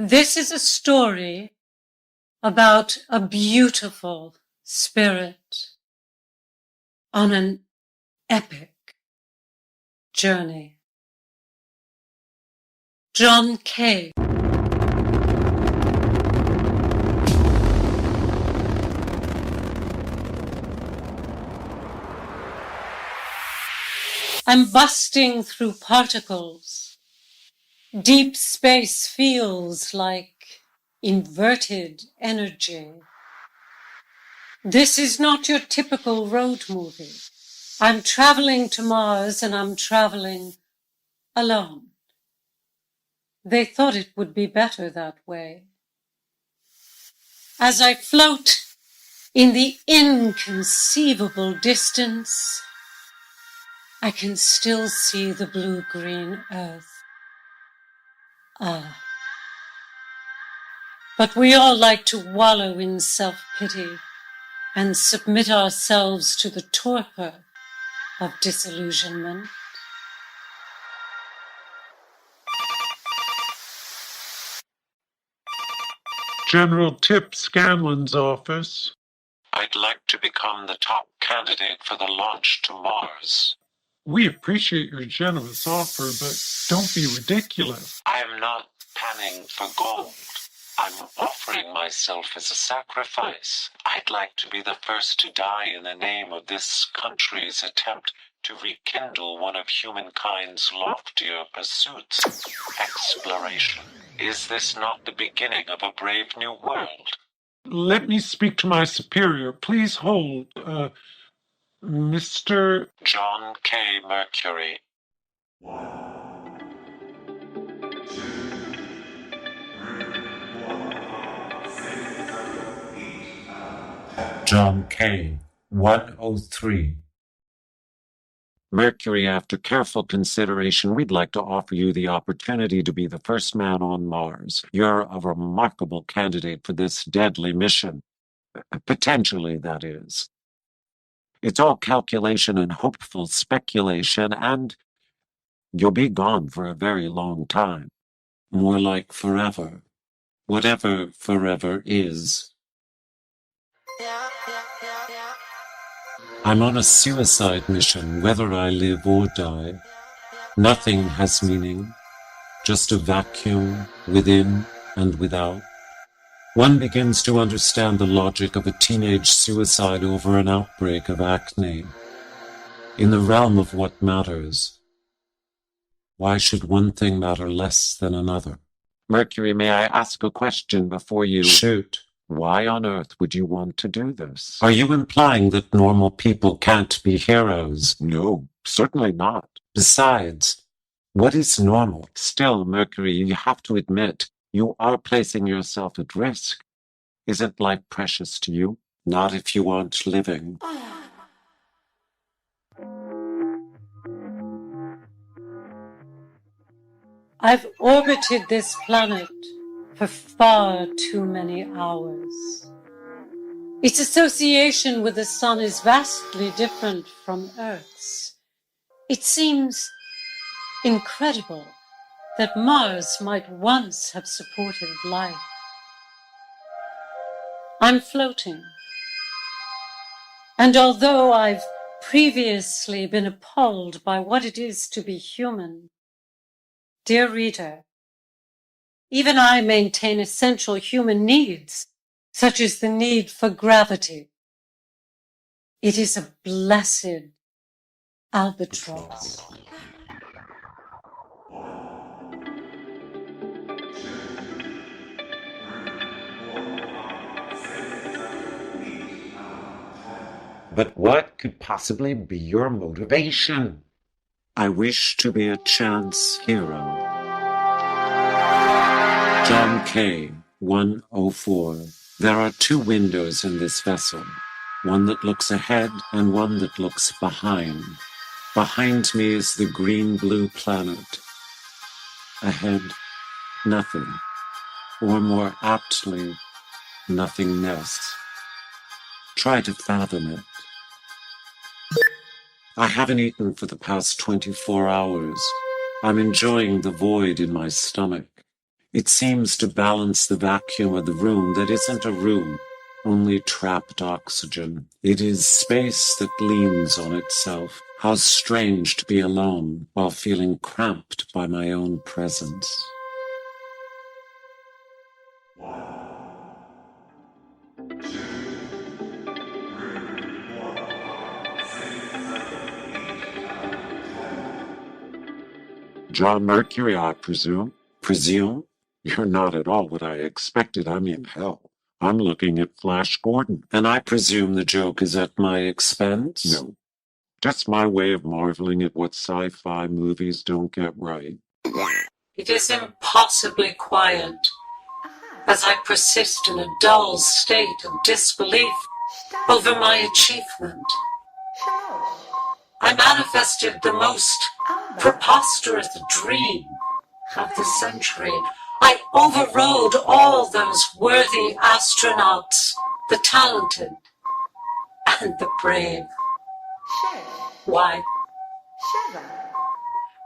This is a story about a beautiful spirit on an epic journey. John Kay. I'm busting through particles. Deep space feels like inverted energy. This is not your typical road movie. I'm traveling to Mars and I'm traveling alone. They thought it would be better that way. As I float in the inconceivable distance, I can still see the blue-green earth. But we all like to wallow in self-pity and submit ourselves to the torpor of disillusionment. General Tip Scanlon's office. I'd like to become the top candidate for the launch to Mars. We appreciate your generous offer, but don't be ridiculous. I am not panning for gold. I'm offering myself as a sacrifice. I'd like to be the first to die in the name of this country's attempt to rekindle one of humankind's loftier pursuits, exploration. Is this not the beginning of a brave new world? Let me speak to my superior. Please hold. Mr. John K. Mercury. John K. 103. Mercury, after careful consideration, we'd like to offer you the opportunity to be the first man on Mars. You're a remarkable candidate for this deadly mission. Potentially, that is. It's all calculation and hopeful speculation, and you'll be gone for a very long time. More like forever. Whatever forever is. I'm on a suicide mission, whether I live or die. Nothing has meaning, just a vacuum within and without. One begins to understand the logic of a teenage suicide over an outbreak of acne. In the realm of what matters, why should one thing matter less than another? Mercury, may I ask a question before you... Shoot. Why on earth would you want to do this? Are you implying that normal people can't be heroes? No, certainly not. Besides, what is normal? Still, Mercury, you have to admit, you are placing yourself at risk. Isn't life precious to you? Not if you aren't living. I've orbited this planet for far too many hours. Its association with the sun is vastly different from Earth's. It seems incredible that Mars might once have supported life. I'm floating. And although I've previously been appalled by what it is to be human, dear reader, even I maintain essential human needs, such as the need for gravity. It is a blessed albatross. But what could possibly be your motivation? I wish to be a chance hero. John K. 104. There are two windows in this vessel, one that looks ahead and one that looks behind. Behind me is the green-blue planet. Ahead, nothing, or more aptly, nothingness. Try to fathom it. I haven't eaten for the past 24 hours. I'm enjoying the void in my stomach. It seems to balance the vacuum of the room that isn't a room, only trapped oxygen. It is space that leans on itself. How strange to be alone while feeling cramped by my own presence. John Mercury, I presume. Presume? You're not at all what I expected. I mean, hell, I'm looking at Flash Gordon. And I presume the joke is at my expense? No. Just my way of marveling at what sci-fi movies don't get right. It is impossibly quiet as I persist in a dull state of disbelief over my achievement. I manifested the most preposterous dream of the century. I overrode all those worthy astronauts, the talented and the brave. Why?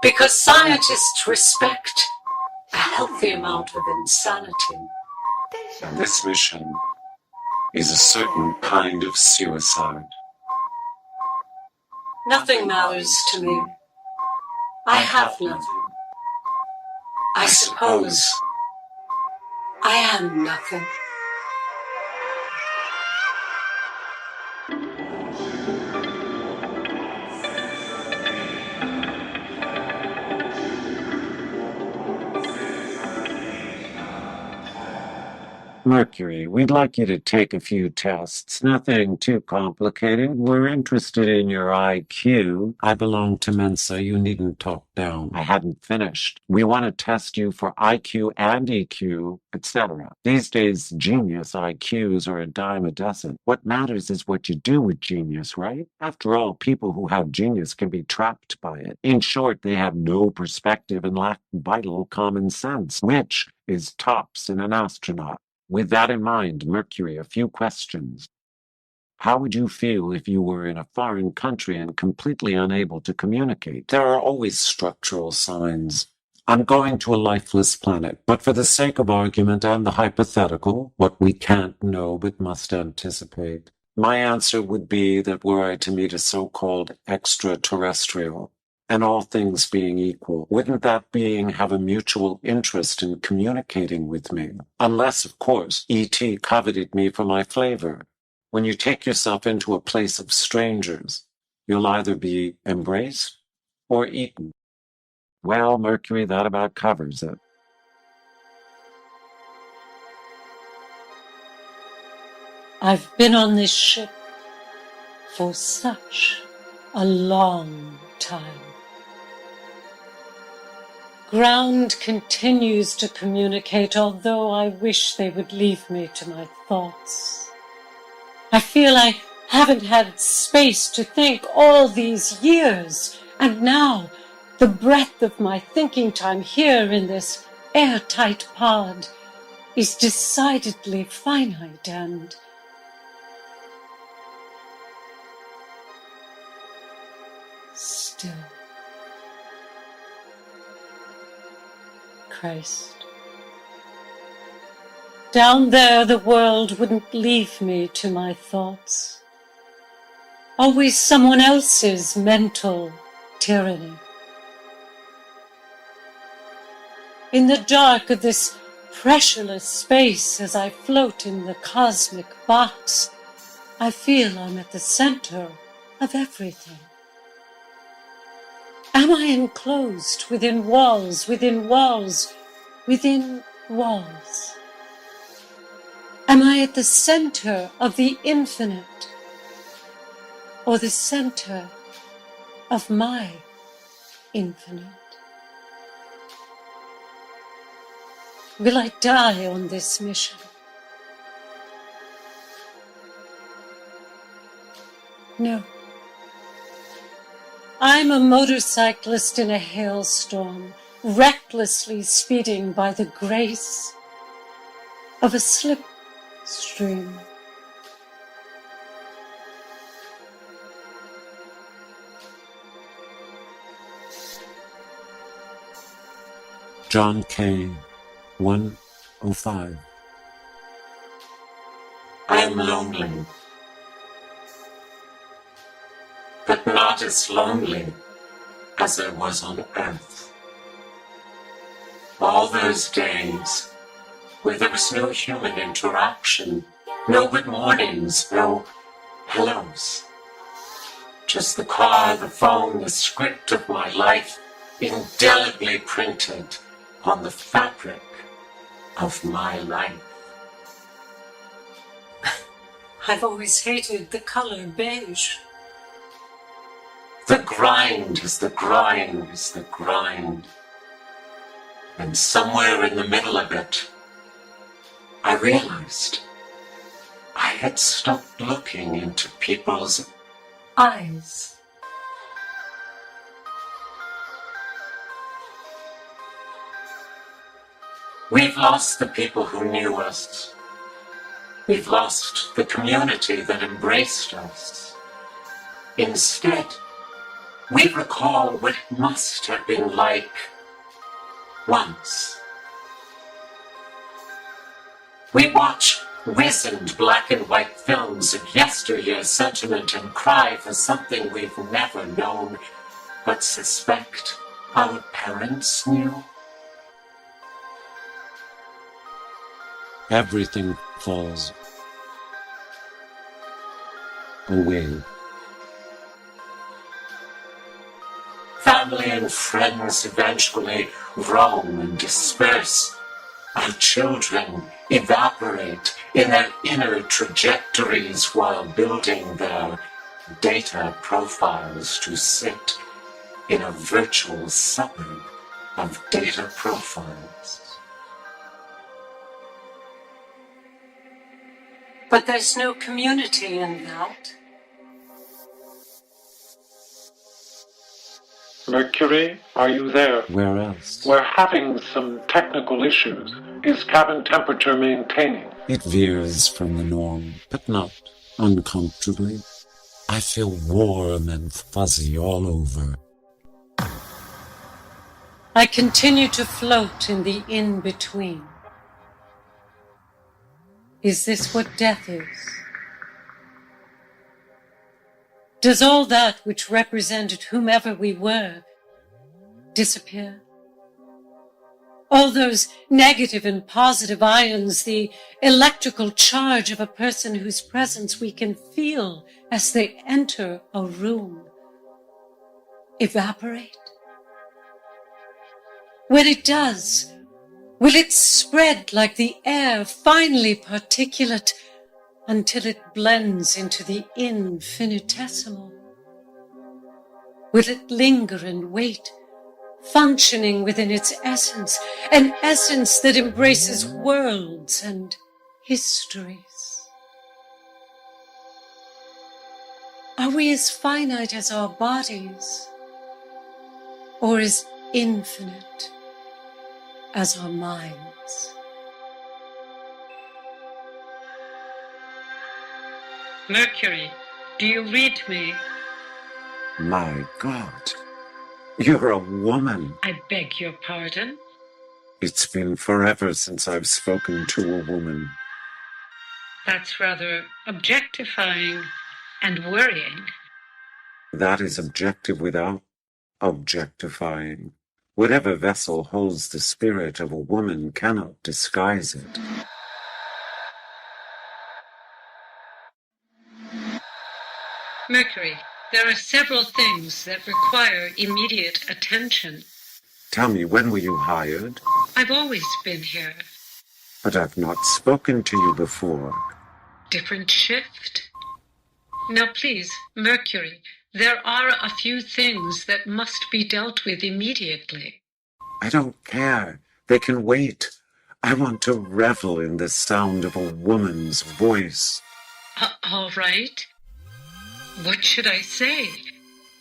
Because scientists respect a healthy amount of insanity. And this mission is a certain kind of suicide. Nothing matters to me. I have nothing. I suppose I am nothing. Mercury, we'd like you to take a few tests. Nothing too complicated. We're interested in your IQ. I belong to Mensa. You needn't talk down. I hadn't finished. We want to test you for IQ and EQ, etc. These days, genius IQs are a dime a dozen. What matters is what you do with genius, right? After all, people who have genius can be trapped by it. In short, they have no perspective and lack vital common sense, which is tops in an astronaut. With that in mind, Mercury, a few questions. How would you feel if you were in a foreign country and completely unable to communicate? There are always structural signs. I'm going to a lifeless planet, but for the sake of argument and the hypothetical, what we can't know but must anticipate, my answer would be that were I to meet a so-called extraterrestrial, and all things being equal, wouldn't that being have a mutual interest in communicating with me? Unless, of course, E.T. coveted me for my flavor. When you take yourself into a place of strangers, you'll either be embraced or eaten. Well, Mercury, that about covers it. I've been on this ship for such a long time. Ground continues to communicate, although I wish they would leave me to my thoughts. I feel I haven't had space to think all these years, and now the breadth of my thinking time here in this airtight pod is decidedly finite and still. Christ. Down there the world wouldn't leave me to my thoughts. Always someone else's mental tyranny. In the dark of this pressureless space as I float in the cosmic box, I feel I'm at the center of everything. Am I enclosed within walls, within walls, within walls? Am I at the center of the infinite, or the center of my infinite? Will I die on this mission? No. I'm a motorcyclist in a hailstorm, recklessly speeding by the grace of a slipstream. John Kane, 1:05. I am lonely, but not as lonely as I was on Earth. All those days where there was no human interaction, no good mornings, no hellos. Just the car, the phone, the script of my life indelibly printed on the fabric of my life. I've always hated the color beige. The grind is the grind is the grind. And somewhere in the middle of it, I realized I had stopped looking into people's eyes. We've lost the people who knew us. We've lost the community that embraced us. Instead, we recall what it must have been like once. We watch wizened black and white films of yesteryear's sentiment and cry for something we've never known, but suspect our parents knew. Everything falls away. Family and friends eventually roam and disperse. Our children evaporate in their inner trajectories while building their data profiles to sit in a virtual suburb of data profiles. But there's no community in that. Mercury, are you there? Where else? We're having some technical issues. Is cabin temperature maintaining? It veers from the norm, but not uncomfortably. I feel warm and fuzzy all over. I continue to float in the in-between. Is this what death is? Does all that which represented whomever we were disappear? All those negative and positive ions, the electrical charge of a person whose presence we can feel as they enter a room, evaporate? When it does, will it spread like the air, finely particulate, until it blends into the infinitesimal? Will it linger and wait, functioning within its essence, an essence that embraces worlds and histories? Are we as finite as our bodies, or as infinite as our minds? Mercury, do you read me? My God, you're a woman. I beg your pardon. It's been forever since I've spoken to a woman. That's rather objectifying and worrying. That is objective without objectifying. Whatever vessel holds the spirit of a woman cannot disguise it. Mercury, there are several things that require immediate attention. Tell me, when were you hired? I've always been here. But I've not spoken to you before. Different shift? Now please, Mercury, there are a few things that must be dealt with immediately. I don't care. They can wait. I want to revel in the sound of a woman's voice. All right. What should I say?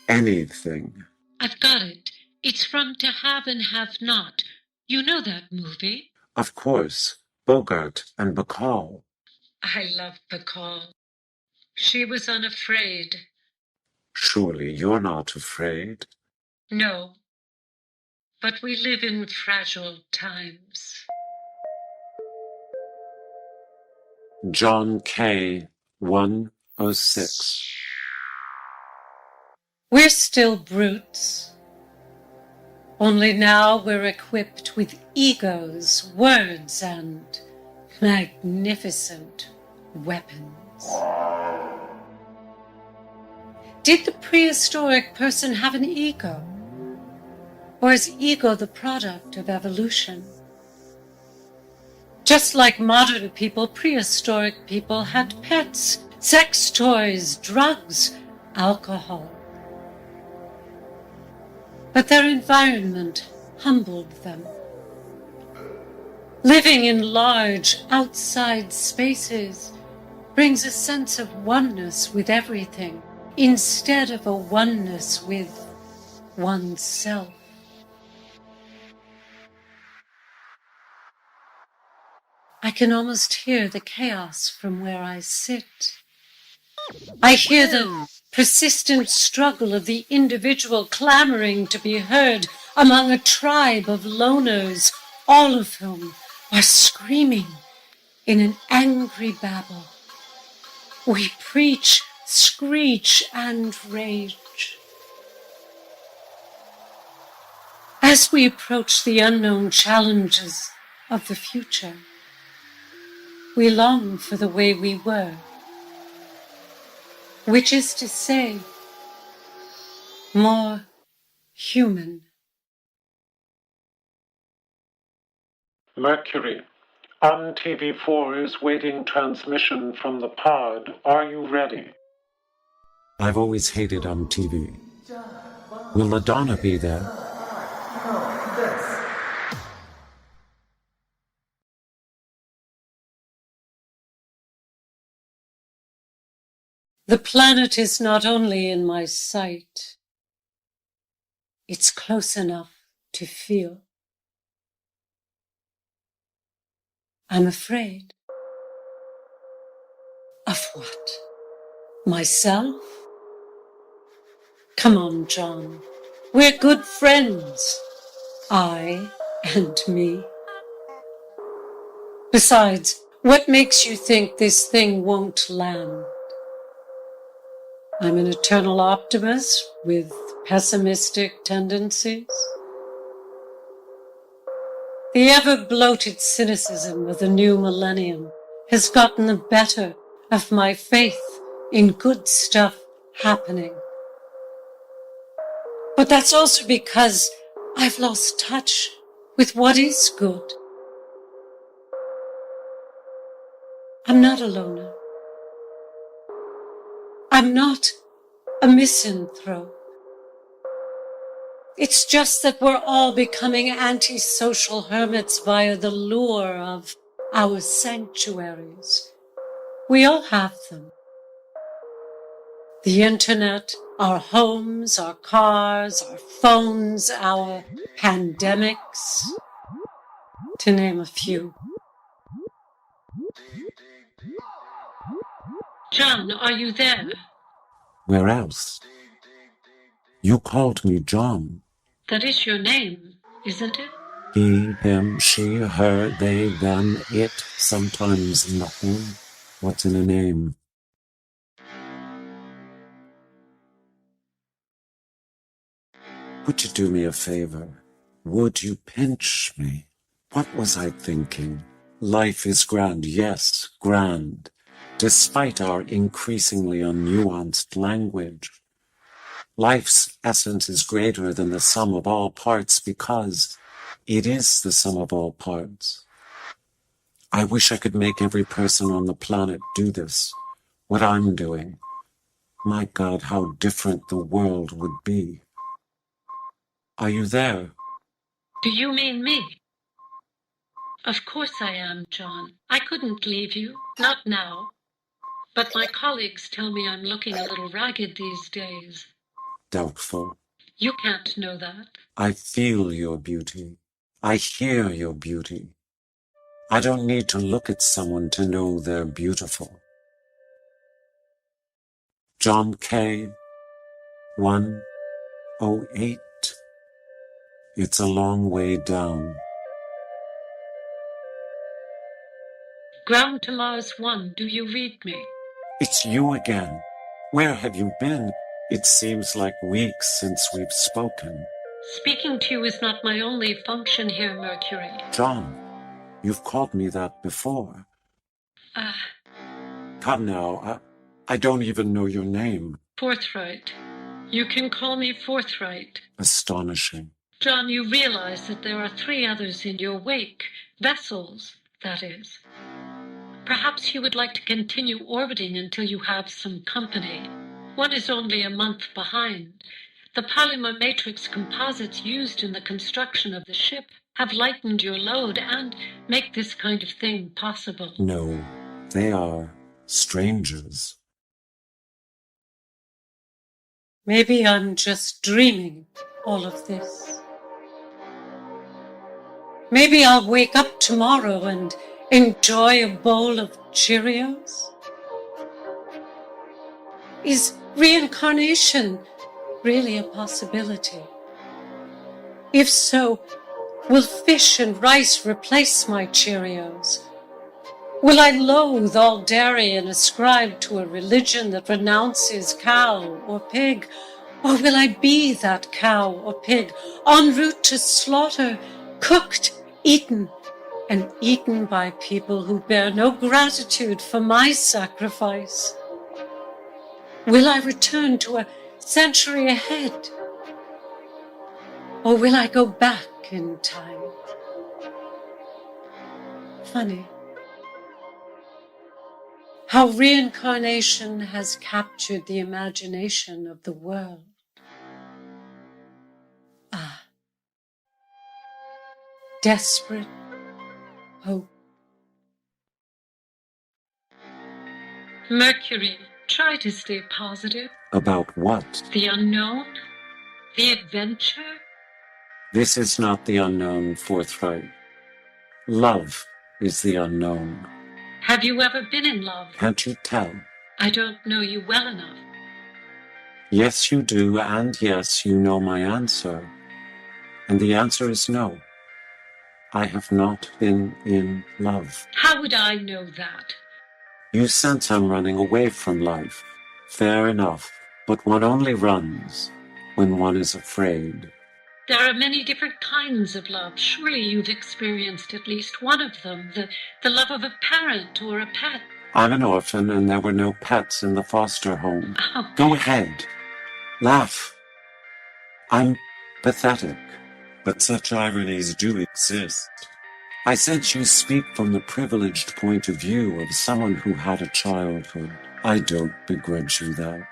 Anything. I've got it. It's from To Have and Have Not. You know that movie? Of course. Bogart and Bacall. I love Bacall. She was unafraid. Surely you're not afraid. No. But we live in fragile times. John K. 106. We're still brutes, only now we're equipped with egos, words, and magnificent weapons. Did the prehistoric person have an ego? Or is ego the product of evolution? Just like modern people, prehistoric people had pets, sex toys, drugs, alcohol. But their environment humbled them. Living in large outside spaces brings a sense of oneness with everything instead of a oneness with oneself. I can almost hear the chaos from where I sit. I hear the persistent struggle of the individual clamoring to be heard among a tribe of loners, all of whom are screaming in an angry babble. We preach, screech, and rage. As we approach the unknown challenges of the future, we long for the way we were, which is to say, more human. Mercury. On TV4 is waiting transmission from the pod. Are you ready? I've always hated on TV. Will Madonna be there? The planet is not only in my sight, it's close enough to feel. I'm afraid. Of what? Myself? Come on, John. We're good friends. I and me. Besides, what makes you think this thing won't land? I'm an eternal optimist with pessimistic tendencies. The ever-bloated cynicism of the new millennium has gotten the better of my faith in good stuff happening. But that's also because I've lost touch with what is good. I'm not a loner. I'm not a misanthrope. It's just that we're all becoming antisocial hermits via the lure of our sanctuaries. We all have them. The internet, our homes, our cars, our phones, our pandemics, to name a few. John, are you there? Where else? You called me John. That is your name, isn't it? He, him, she, her, they, them, it, sometimes nothing. What's in a name? Would you do me a favor? Would you pinch me? What was I thinking? Life is grand, yes, grand, despite our increasingly unnuanced language. Life's essence is greater than the sum of all parts because it is the sum of all parts. I wish I could make every person on the planet do this, what I'm doing. My God, how different the world would be. Are you there? Do you mean me? Of course I am, John. I couldn't leave you, not now. But my colleagues tell me I'm looking a little ragged these days. Doubtful. You can't know that. I feel your beauty. I hear your beauty. I don't need to look at someone to know they're beautiful. John K. 108. It's a long way down. Ground to Mars 1, do you read me? It's you again. Where have you been? It seems like weeks since we've spoken. Speaking to you is not my only function here, Mercury. John, you've called me that before. Come now, I don't even know your name. Forthright. You can call me Forthright. Astonishing. John, you realize that there are 3 others in your wake. Vessels, that is. Perhaps you would like to continue orbiting until you have some company. One is only a month behind. The polymer matrix composites used in the construction of the ship have lightened your load and make this kind of thing possible. No, they are strangers. Maybe I'm just dreaming all of this. Maybe I'll wake up tomorrow and enjoy a bowl of Cheerios? Is reincarnation really a possibility? If so, will fish and rice replace my Cheerios? Will I loathe all dairy and ascribe to a religion that renounces cow or pig? Or will I be that cow or pig, en route to slaughter, cooked, eaten, and eaten by people who bear no gratitude for my sacrifice? Will I return to a century ahead? Or will I go back in time? Funny how reincarnation has captured the imagination of the world. Desperate hope. Mercury, try to stay positive. About what? The unknown? The adventure? This is not the unknown, Forthright. Love is the unknown. Have you ever been in love? Can't you tell? I don't know you well enough. Yes, you do, and yes, you know my answer. And the answer is no. I have not been in love. How would I know that? You sense I'm running away from life. Fair enough, but one only runs when one is afraid. There are many different kinds of love. Surely you've experienced at least one of them, the love of a parent or a pet. I'm an orphan and there were no pets in the foster home. Oh. Go ahead. Laugh. I'm pathetic, but such ironies do exist. I sense you speak from the privileged point of view of someone who had a childhood. I don't begrudge you that.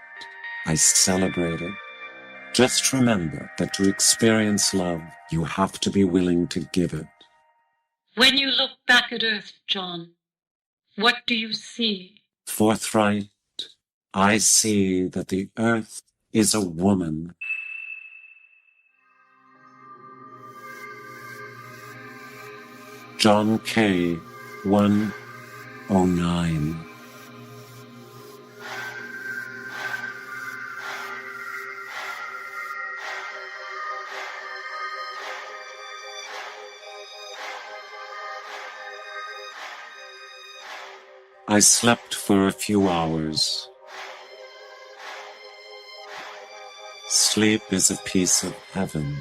I celebrate it. Just remember that to experience love, you have to be willing to give it. When you look back at Earth, John, what do you see? Forthright, I see that the Earth is a woman. John K. 109. I slept for a few hours. Sleep is a piece of heaven.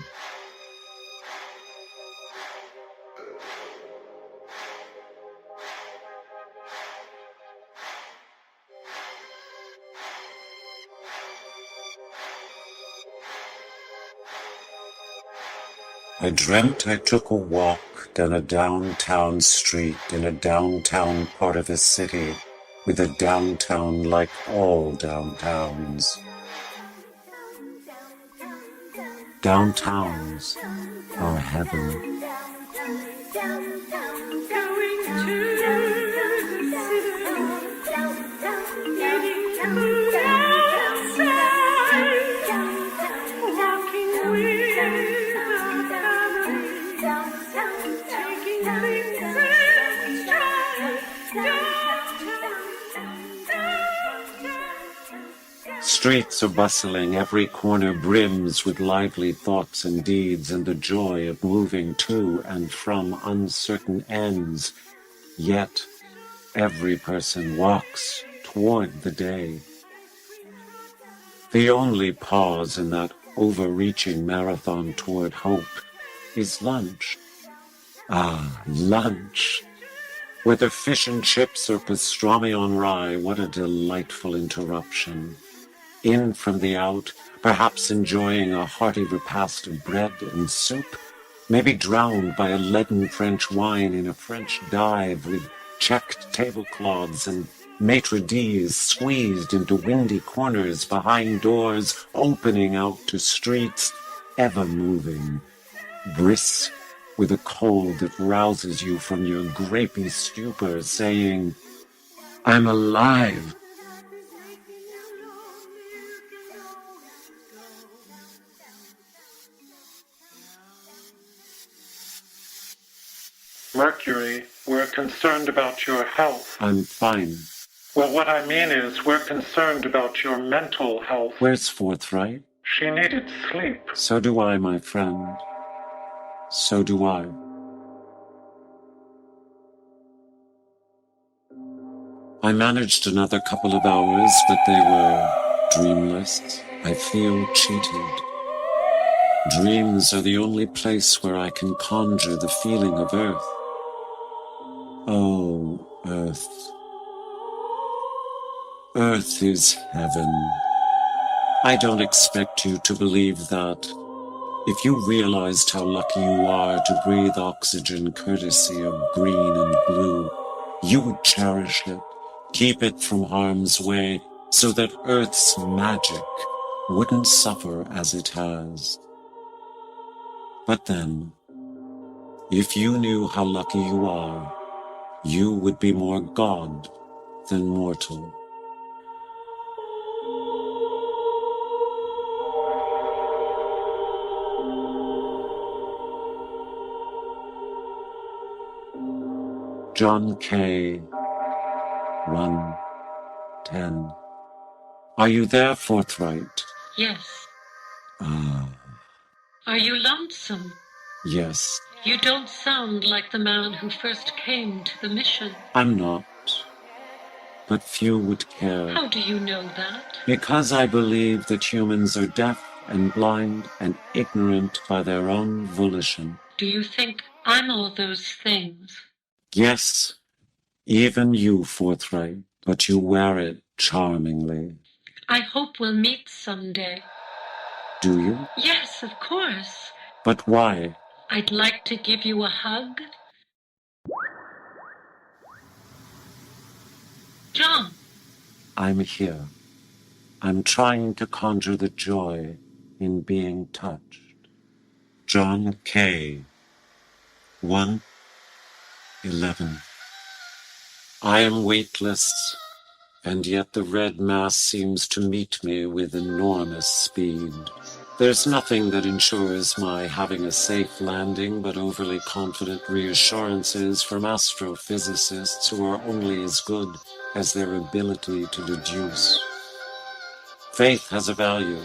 I dreamt I took a walk down a downtown street in a downtown part of a city, with a downtown like all downtowns. Downtowns are heaven. Streets are bustling, every corner brims with lively thoughts and deeds and the joy of moving to and from uncertain ends. Yet, every person walks toward the day. The only pause in that overreaching marathon toward hope is lunch. Ah, lunch! Whether fish and chips or pastrami on rye, what a delightful interruption. In from the out, perhaps enjoying a hearty repast of bread and soup, maybe drowned by a leaden French wine in a French dive with checked tablecloths and maitre d's squeezed into windy corners behind doors opening out to streets ever moving, brisk with a cold that rouses you from your grapey stupor, saying, I'm alive. Mercury, we're concerned about your health. I'm fine. Well, what I mean is, we're concerned about your mental health. Where's Forthright? She needed sleep. So do I, my friend. So do I. I managed another couple of hours, but they were dreamless. I feel cheated. Dreams are the only place where I can conjure the feeling of Earth. Oh, Earth. Earth is heaven. I don't expect you to believe that. If you realized how lucky you are to breathe oxygen courtesy of green and blue, you would cherish it, keep it from harm's way, so that Earth's magic wouldn't suffer as it has. But then, if you knew how lucky you are, you would be more God than mortal. John K. 1:10. Are you there, Forthright? Yes. Ah, Are you lonesome? yes. You don't sound like the man who first came to the mission. I'm not. But few would care. How do you know that? Because I believe that humans are deaf and blind and ignorant by their own volition. Do you think I'm all those things? Yes, even you, Forthright, but you wear it charmingly. I hope we'll meet someday. Do you? Yes, of course. But why? I'd like to give you a hug. John. I'm here. I'm trying to conjure the joy in being touched. John K. 1:11. I am weightless, and yet the red mass seems to meet me with enormous speed. There's nothing that ensures my having a safe landing but overly confident reassurances from astrophysicists who are only as good as their ability to deduce. Faith has a value,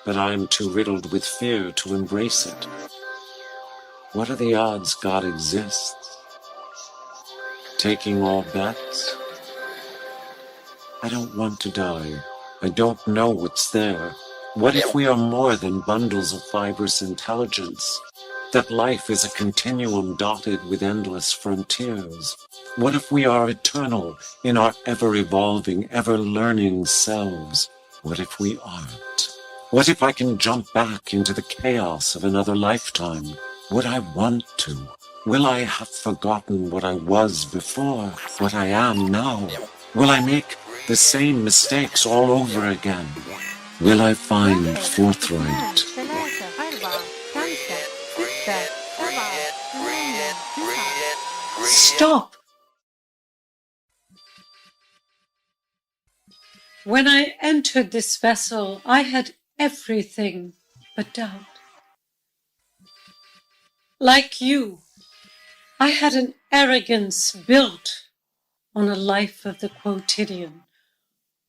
but I am too riddled with fear to embrace it. What are the odds God exists? Taking all bets? I don't want to die. I don't know what's there. What if we are more than bundles of fibrous intelligence? That life is a continuum dotted with endless frontiers? What if we are eternal in our ever-evolving, ever-learning selves? What if we aren't? What if I can jump back into the chaos of another lifetime? Would I want to? Will I have forgotten what I was before, what I am now? Will I make the same mistakes all over again? Will I find Forthright? Stop! When I entered this vessel, I had everything but doubt. Like you, I had an arrogance built on a life of the quotidian.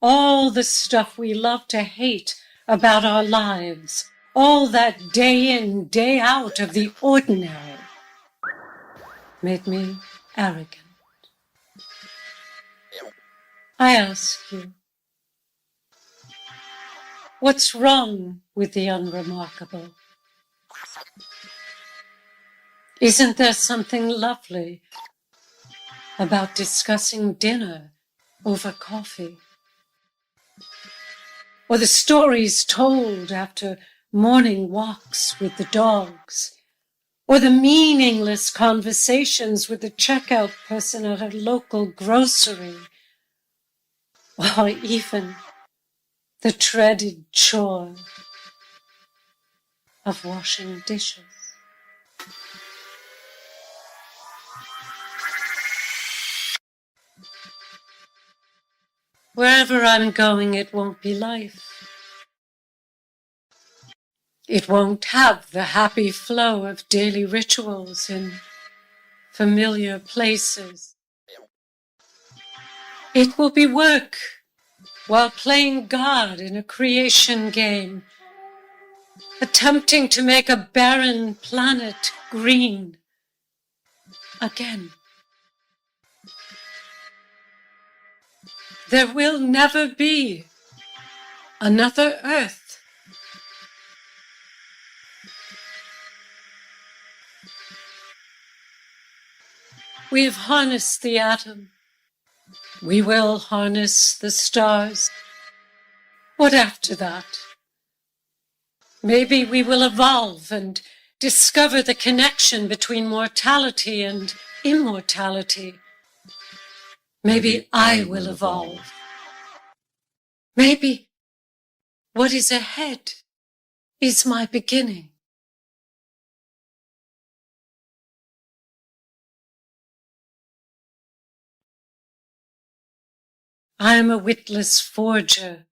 All the stuff we love to hate about our lives, all that day in, day out of the ordinary, made me arrogant. I ask you, what's wrong with the unremarkable? Isn't there something lovely about discussing dinner over coffee? Or the stories told after morning walks with the dogs? Or the meaningless conversations with the checkout person at a local grocery? Or even the dreaded chore of washing dishes? Wherever I'm going, it won't be life. It won't have the happy flow of daily rituals in familiar places. It will be work while playing God in a creation game, attempting to make a barren planet green again. There will never be another Earth. We have harnessed the atom. We will harness the stars. What after that? Maybe we will evolve and discover the connection between mortality and immortality. Maybe I will evolve. Maybe what is ahead is my beginning. I am a witless forger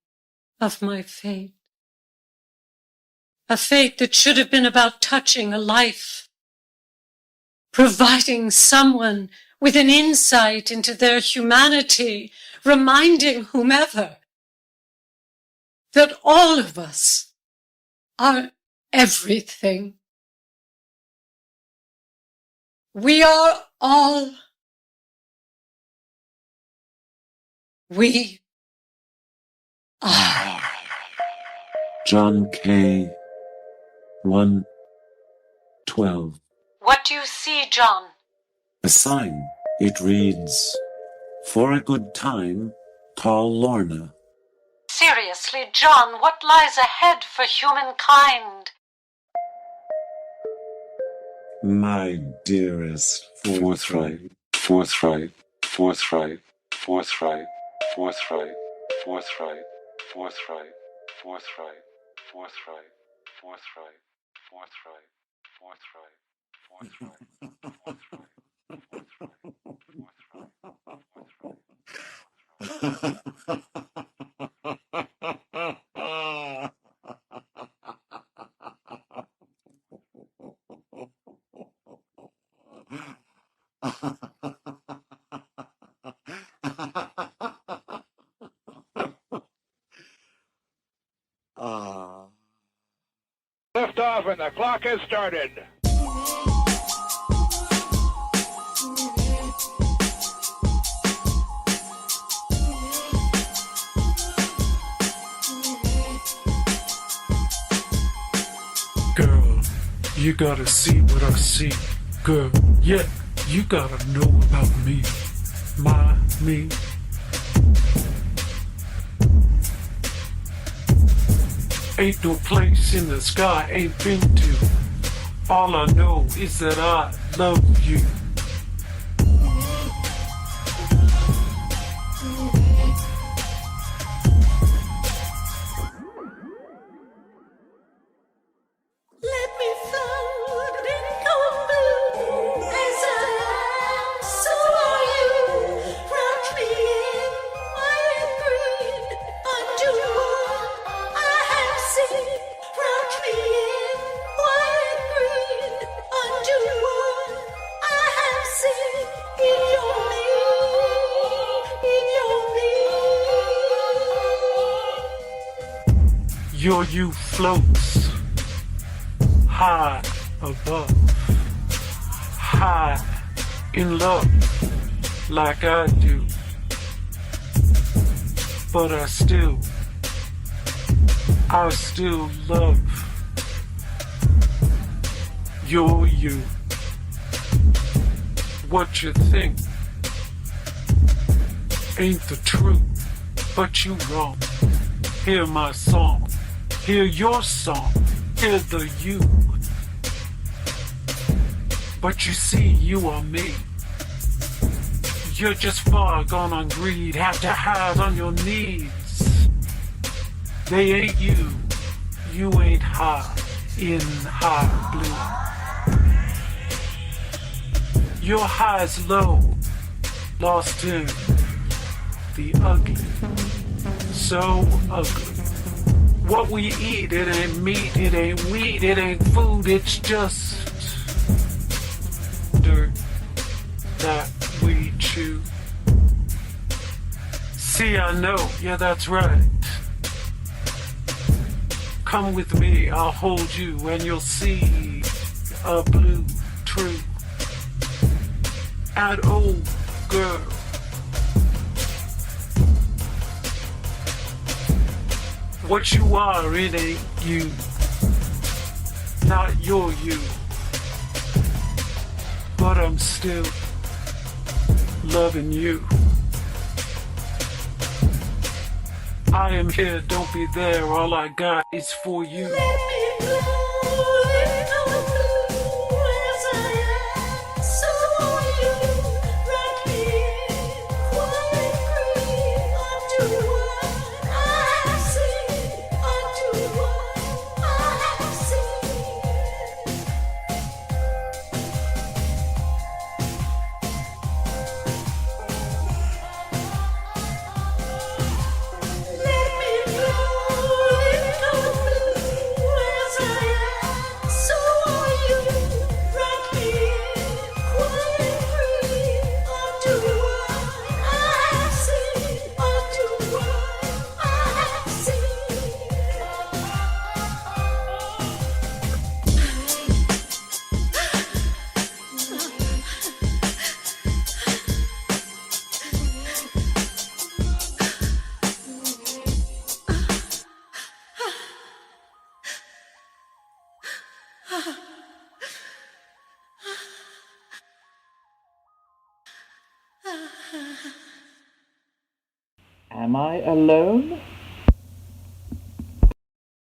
of my fate. A fate that should have been about touching a life, providing someone with an insight into their humanity, reminding whomever that all of us are everything. We are all. We are. John K. 1:12. What do you see, John? A sign. It reads, "For a good time, call Lorna." Seriously, John, what lies ahead for humankind? My dearest forthright, forthright, forthright, forthright, forthright, forthright, forthright, forthright, forthright, forthright, forthright, forthright, forthright, forthright, Lift off and the clock has started. Girl, you gotta see what I see. Girl, yeah, you gotta know about me. Me. Ain't no place in the sky I ain't been to. All I know is that I love you. Let me float and come blue as I am, so are you. Wrap me in white green, undo what I have seen. Wrap me in white green, undo what I have seen. In your me, in your me. Your you floats high above, high in love like I do. but I still love you're you. What you think ain't the truth, but you wrong. Hear my song, hear your song, hear the you. But you see, you are me. You're just far gone on greed, have to hide on your knees. They ain't you, you ain't high in high blue. Your high's low, lost in the ugly, so ugly. What we eat, it ain't meat, it ain't wheat, it ain't food, it's just dirt that we chew. See, I know, yeah, that's right. Come with me, I'll hold you, and you'll see a blue tree. An old girl. What you are, it ain't you. Not your you. But I'm still loving you. I am here, don't be there, all I got is for you. Am I alone?